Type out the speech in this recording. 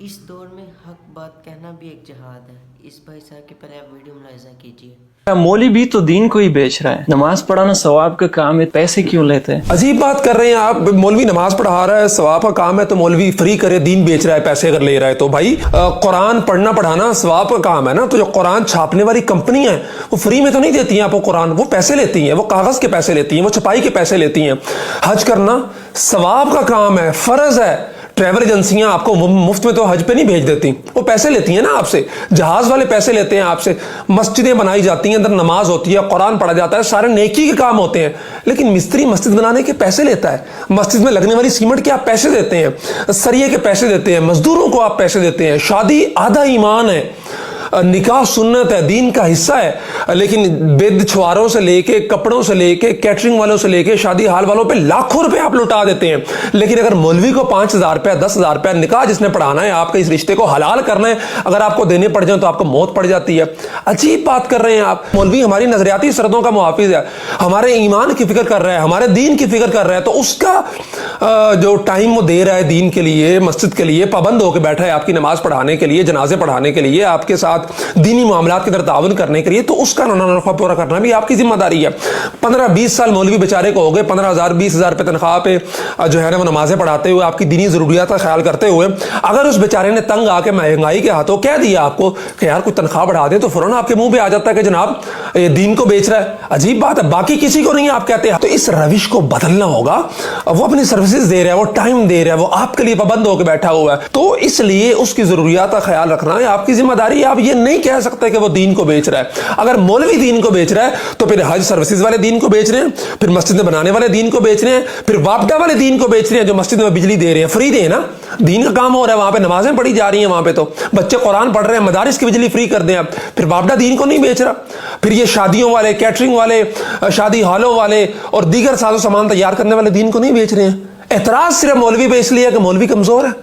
اس دور میں حق بات کہنا بھی ایک جہاد ہے. اس بھائی صاحب کی پہلے آپ ویڈیو ملاحظہ کیجیے. مولوی بھی تو دین کو ہی بیچ رہا ہے. نماز پڑھانا ثواب کا کام ہے, پیسے کیوں لیتے ہیں؟ عجیب بات کر رہے ہیں آپ. مولوی نماز پڑھا رہا ہے, ثواب کا کام ہے, تو مولوی فری کرے, دین بیچ رہا ہے پیسے اگر لے رہا ہے تو. بھائی قرآن پڑھنا پڑھانا ثواب کا کام ہے نا, تو جو قرآن چھاپنے والی کمپنی ہیں وہ فری میں تو نہیں دیتی ہیں آپ کو قرآن, وہ پیسے لیتی ہیں, وہ کاغذ کے پیسے لیتی ہیں, وہ چھپائی کے پیسے لیتی ہیں. حج کرنا ثواب کا کام ہے, فرض ہے. ٹریول ایجنسیاں آپ کو مفت میں تو حج پہ نہیں بھیج دیتی, وہ پیسے لیتی ہیں نا آپ سے. جہاز والے پیسے لیتے ہیں آپ سے. مسجدیں بنائی جاتی ہیں, اندر نماز ہوتی ہے, قرآن پڑھا جاتا ہے, سارے نیکی کے کام ہوتے ہیں. لیکن مستری مسجد بنانے کے پیسے لیتا ہے, مسجد میں لگنے والی سیمنٹ کے آپ پیسے دیتے ہیں, سریے کے پیسے دیتے ہیں, مزدوروں کو آپ پیسے دیتے ہیں. شادی آدھا ایمان ہے, نکاح سنت ہے, دین کا حصہ ہے. لیکن بید چھواروں سے لے کے, کپڑوں سے لے کے, کیٹرنگ والوں سے لے کے, شادی ہال والوں پہ لاکھوں روپے آپ لوٹا دیتے ہیں. لیکن اگر مولوی کو 5,000 روپے 10,000 روپے نکاح جس نے پڑھانا ہے, آپ کے اس رشتے کو حلال کرنا ہے, اگر آپ کو دینے پڑ جائیں تو آپ کو موت پڑ جاتی ہے. عجیب بات کر رہے ہیں آپ. مولوی ہماری نظریاتی سرحدوں کا محافظ ہے, ہمارے ایمان کی فکر کر رہا ہے, ہمارے دین کی فکر کر رہا ہے, تو اس کا جو ٹائم وہ دے رہا ہے دین کے لیے, مسجد کے لیے, پابند ہو کے بیٹھا ہے آپ کی نماز پڑھانے کے لیے, جنازے پڑھانے کے لیے, آپ کے ساتھ دینی معاملات کے اندر تعاون کرنے کے لیے, تو اس کا نفع پورا کرنا بھی آپ کی ذمہ داری ہے. 15-20 سال مولوی بیچارے کو ہو گئے, 15,000-20,000 روپے تنخواہ پہ جو ہے نا وہ نمازیں پڑھاتے ہوئے, آپ کی دینی ضروریات کا خیال کرتے ہوئے. اگر اس بیچارے نے تنگ آ کے مہنگائی کے ہاتھوں کہہ دیا آپ کو کہ یار کوئی تنخواہ بڑھا دیں, تو فوراً آپ کے منہ پہ آ جاتا ہے کہ جناب یہ دین کو بیچ رہا ہے. عجیب بات ہے, باقی کسی کو نہیں آپ کہتے ہیں. تو اس روش کو بدلنا ہوگا. وہ اپنی سروسز دے رہا ہے, وہ ٹائم دے رہا ہے, وہ آپ کے لیے پابند ہو کے بیٹھا ہوا ہے, تو اس لیے اس کی ضروریات کا خیال رکھنا ہے آپ کی ذمہ داری ہے. آپ یہ نہیں کہہ سکتے کہ وہ دین کو بیچ رہا ہے. اگر مولوی دین کو بیچ رہا ہے تو پھر حج سروسز والے دین کو بیچ رہے ہیں, پھر مسجد میں بنانے والے دین کو بیچ رہے ہیں, پھر واپڈا والے دین کو بیچ رہے ہیں جو مسجد میں بجلی دے رہے ہیں, فری دیں نا, دین کا کام ہو رہا ہے وہاں پہ, نمازیں پڑھی جا رہی ہیں وہاں پہ, تو بچے قرآن پڑھ رہے ہیں, مدارس کی بجلی فری کر دیں آپ. پھر واپڈا دین کو نہیں بیچ رہا. پھر یہ شادیوں والے, کیٹرنگ والے, شادی ہالوں والے اور دیگر ساز و سامان تیار کرنے والے دین کو نہیں بیچ رہے ہیں. اعتراض صرف مولوی پہ اس لیے کہ مولوی کمزور ہے.